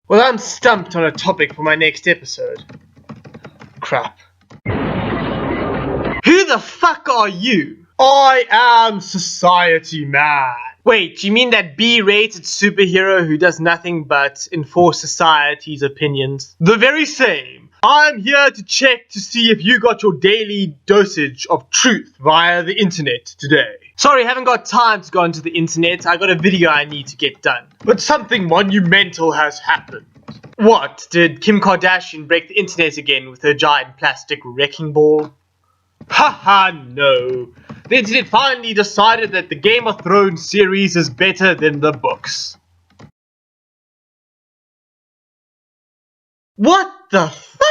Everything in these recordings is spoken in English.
Well, I'm stumped on a topic for my next episode. Crap. Who the fuck are you? I am Society Man. Wait, you mean that B-rated superhero who does nothing but enforce society's opinions? The very same. I'm here to check to see if you got your daily dosage of truth via the internet today. Sorry, haven't got time to go onto the internet. I got a video I need to get done. But something monumental has happened. What? Did Kim Kardashian break the internet again with her giant plastic wrecking ball? Haha, no. The internet finally decided that the Game of Thrones series is better than the books. What the fuck?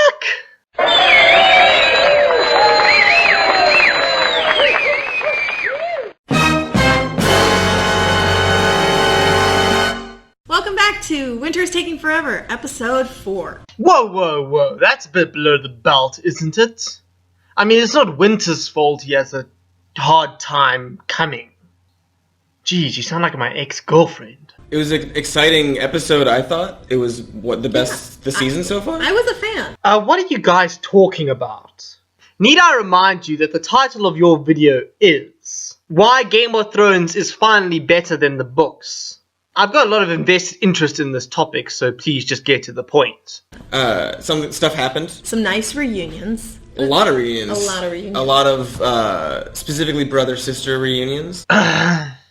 Welcome back to Winter is Taking Forever, episode 4. Whoa. That's a bit below the belt, isn't it? I mean, it's not Winter's fault he has a hard time coming. Jeez, you sound like my ex-girlfriend. It was an exciting episode, I thought. It was, the best the season so far? I was a fan. What are you guys talking about? Need I remind you that the title of your video is Why Game of Thrones is Finally Better Than the Books. I've got a lot of invested interest in this topic, so please just get to the point. Some stuff happened. Some nice reunions. A lot of reunions. A lot of, specifically brother-sister reunions.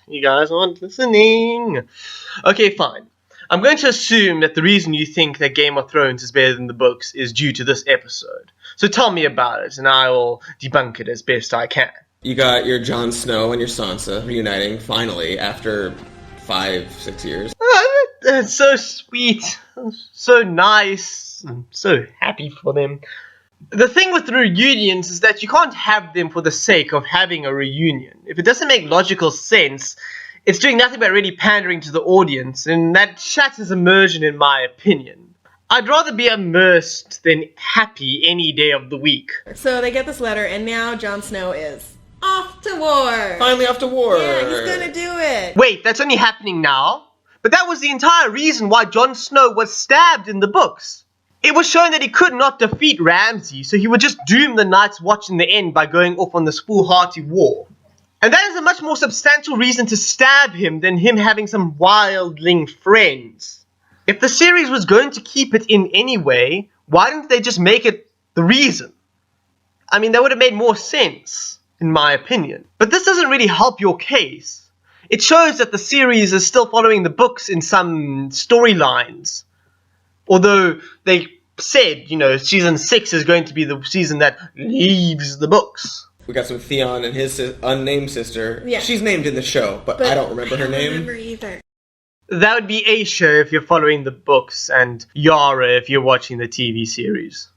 You guys aren't listening. Okay, fine. I'm going to assume that the reason you think that Game of Thrones is better than the books is due to this episode. So tell me about it, and I will debunk it as best I can. You got your Jon Snow and your Sansa reuniting, finally, after 5-6 years. That's so sweet. So nice. I'm so happy for them. The thing with reunions is that you can't have them for the sake of having a reunion. If it doesn't make logical sense, it's doing nothing but really pandering to the audience, and that shatters immersion in my opinion. I'd rather be immersed than happy any day of the week. So they get this letter, and now Jon Snow is off to war. Finally off to war. Yeah, he's gonna do it. Wait, that's only happening now? But that was the entire reason why Jon Snow was stabbed in the books. It was shown that he could not defeat Ramsay, so he would just doom the Night's Watch in the end by going off on this foolhardy war. And that is a much more substantial reason to stab him than him having some wildling friends. If the series was going to keep it in anyway, why didn't they just make it the reason? I mean, that would have made more sense, in my opinion. But this doesn't really help your case. It shows that the series is still following the books in some storylines. Although they said, season 6 is going to be the season that leaves the books. We got some Theon and his unnamed sister. Yeah. She's named in the show, but I don't remember her name. I don't remember either. That would be Aisha if you're following the books, and Yara if you're watching the TV series.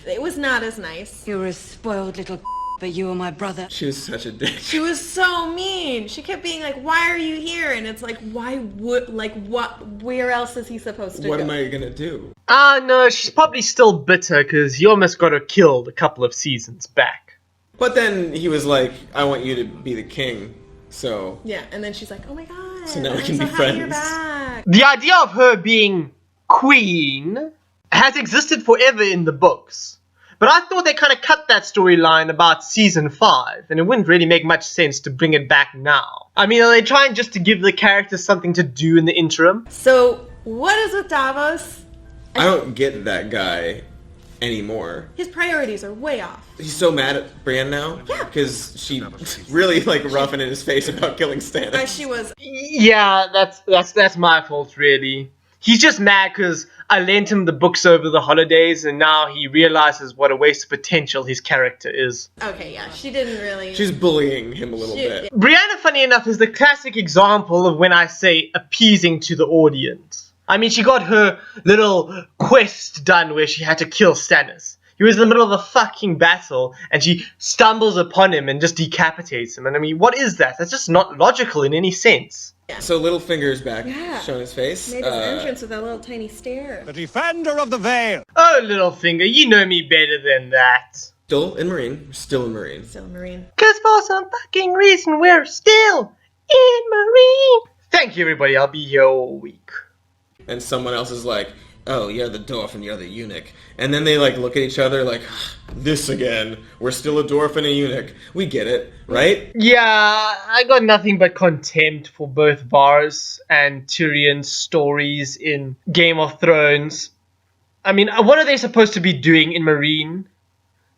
It was not as nice. You're a spoiled little but you were my brother. She was such a dick. She was so mean. She kept being like, why are you here? And it's like, where else is he supposed to go? What am I gonna do? No, she's probably still bitter because he almost got her killed a couple of seasons back. But then he was like, I want you to be the king, so... Yeah, and then she's like, oh my god, so now we I'm can so be happy friends. You're back. The idea of her being queen has existed forever in the books. But I thought they kind of cut that storyline about season 5, and it wouldn't really make much sense to bring it back now. I mean, are they trying just to give the characters something to do in the interim? So, what is with Davos? I don't get that guy anymore. His priorities are way off. He's so mad at Brienne now. Yeah. Because she really, roughing in his face about killing Stannis. She was. Yeah, that's my fault, really. He's just mad because I lent him the books over the holidays, and now he realizes what a waste of potential his character is. Okay, yeah, she didn't really... She's bullying him a little bit. Brianna, funny enough, is the classic example of when I say appeasing to the audience. I mean, she got her little quest done where she had to kill Stannis. He was in the middle of a fucking battle, and she stumbles upon him and just decapitates him. And I mean, what is that? That's just not logical in any sense. So Littlefinger's back, Yeah. showing his face. Made his entrance with that little tiny stare. The defender of the veil. Oh, Littlefinger, you know me better than that. Still in Marine. We're still in Marine. Still Marine. Cause for some fucking reason, we're still in Marine. Thank you, everybody. I'll be here all week. And someone else is like, oh, you're the dwarf and you're the eunuch. And then they like look at each other like, this again. We're still a dwarf and a eunuch. We get it, right? Yeah, I got nothing but contempt for both Varys and Tyrion's stories in Game of Thrones. I mean, what are they supposed to be doing in Meereen?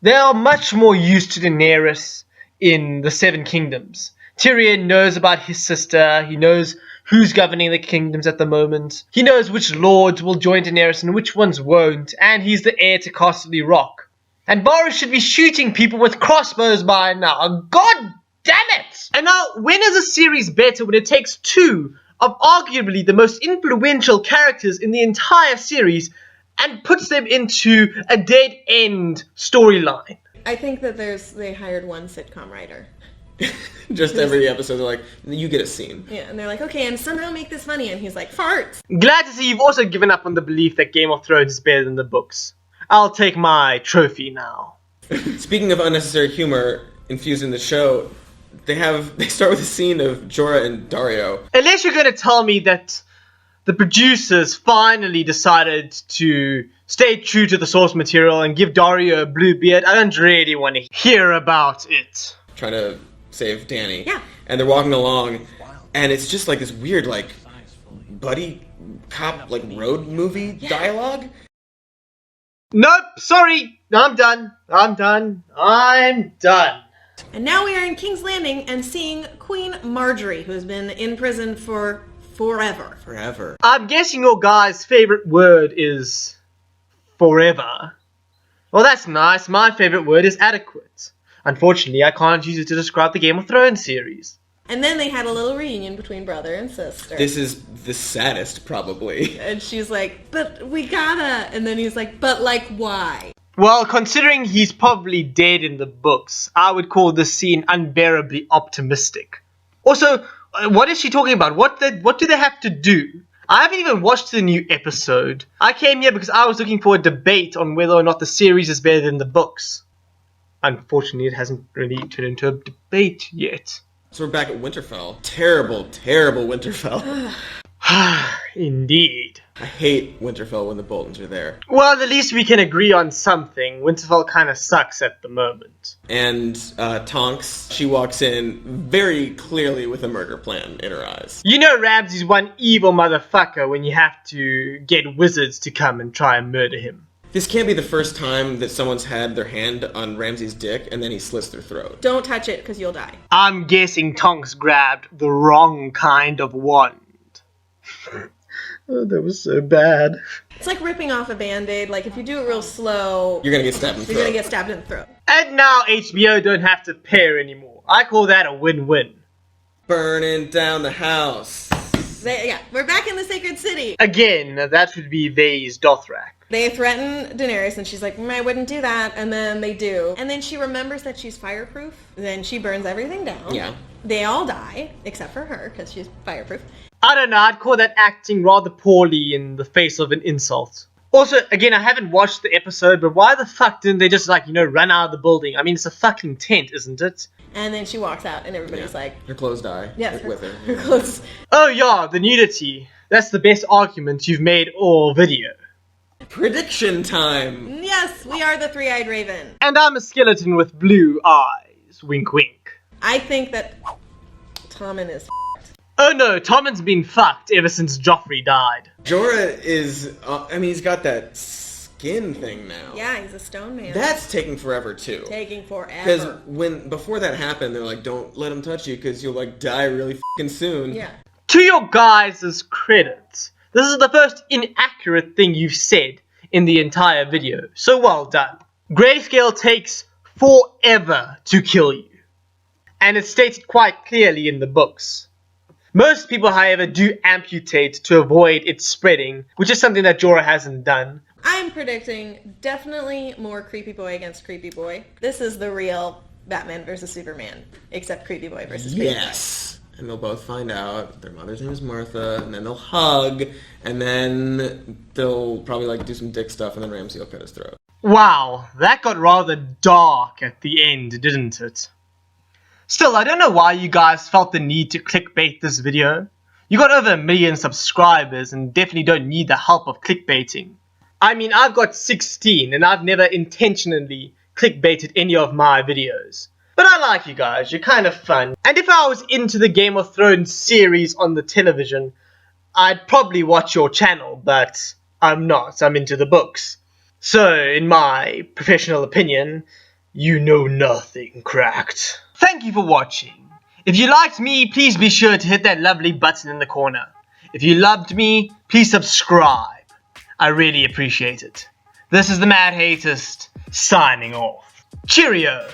They are much more used to Daenerys in the Seven Kingdoms. Tyrion knows about his sister, he knows who's governing the kingdoms at the moment, he knows which lords will join Daenerys and which ones won't, and he's the heir to Casterly Rock. And Varys should be shooting people with crossbows by now. God damn it! And now, when is a series better when it takes two of arguably the most influential characters in the entire series and puts them into a dead-end storyline? I think that they hired one sitcom writer. Just every episode they're like, you get a scene. Yeah, and they're like, okay, and somehow make this funny, and he's like, farts! Glad to see you've also given up on the belief that Game of Thrones is better than the books. I'll take my trophy now. Speaking of unnecessary humor infused in the show, they start with a scene of Jorah and Dario. Unless you're going to tell me that the producers finally decided to stay true to the source material and give Dario a blue beard, I don't really want to hear about it. Trying to save Dany. Yeah. And they're walking along, and it's just like this weird, like, buddy cop, like, road movie dialogue. Nope, sorry, I'm done. I'm done. And now we are in King's Landing and seeing Queen Marjorie, who has been in prison for forever. Forever. I'm guessing your guy's favorite word is forever. Well, that's nice. My favorite word is adequate. Unfortunately, I can't use it to describe the Game of Thrones series. And then they had a little reunion between brother and sister. This is the saddest, probably. And she's like, but we gotta. And then he's like, but like, why? Well, considering he's probably dead in the books, I would call this scene unbearably optimistic. Also, what is she talking about? What do they have to do? I haven't even watched the new episode. I came here because I was looking for a debate on whether or not the series is better than the books. Unfortunately, it hasn't really turned into a debate yet. So we're back at Winterfell. Terrible, terrible Winterfell. Indeed. I hate Winterfell when the Boltons are there. Well, at least we can agree on something. Winterfell kind of sucks at the moment. And Tonks, she walks in very clearly with a murder plan in her eyes. You know Ramsay's one evil motherfucker when you have to get wizards to come and try and murder him. This can't be the first time that someone's had their hand on Ramsay's dick and then he slits their throat. Don't touch it, because you'll die. I'm guessing Tonks grabbed the wrong kind of wand. Oh, that was so bad. It's like ripping off a Band-Aid. Like, if you do it real slow, You're gonna get stabbed in the throat. you're gonna get stabbed in the throat. And now HBO don't have to pair anymore. I call that a win-win. Burning down the house. We're back in the Sacred City. Again, that would be Vase Dothrak. They threaten Daenerys, and she's like, I wouldn't do that, and then they do. And then she remembers that she's fireproof. Then she burns everything down. Yeah. They all die, except for her, because she's fireproof. I don't know, I'd call that acting rather poorly in the face of an insult. Also, again, I haven't watched the episode, but why the fuck didn't they just, run out of the building? I mean, it's a fucking tent, isn't it? And then she walks out, and everybody's like... Her clothes die. Yes, with her. her clothes. Oh yeah, the nudity. That's the best argument you've made all video. Prediction time! Yes, we are the Three-Eyed Raven. And I'm a skeleton with blue eyes. Wink wink. I think that Tommen is Oh no, Tommen's been fucked ever since Joffrey died. Jorah is, he's got that skin thing now. Yeah, he's a stone man. That's taking forever, too. Taking forever. Because before that happened, they're like, don't let him touch you because you'll, die really fucking soon. Yeah. To your guys' credit, this is the first inaccurate thing you've said in the entire video, so well done. Grayscale takes forever to kill you, and it's stated quite clearly in the books. Most people, however, do amputate to avoid it spreading, which is something that Jorah hasn't done. I'm predicting definitely more Creepy Boy against Creepy Boy. This is the real Batman versus Superman, except Creepy Boy versus Creepy Boy. Yes! And they'll both find out their mother's name is Martha, and then they'll hug, and then they'll probably, do some dick stuff, and then Ramsay will cut his throat. Wow, that got rather dark at the end, didn't it? Still, I don't know why you guys felt the need to clickbait this video. You got over 1 million subscribers and definitely don't need the help of clickbaiting. I mean, I've got 16 and I've never intentionally clickbaited any of my videos. But I like you guys, you're kind of fun. And if I was into the Game of Thrones series on the television, I'd probably watch your channel, but I'm not. I'm into the books. So, in my professional opinion, you know nothing, Cracked. Thank you for watching. If you liked me, please be sure to hit that lovely button in the corner. If you loved me, please subscribe. I really appreciate it. This is the Mad Hatist, signing off. Cheerio!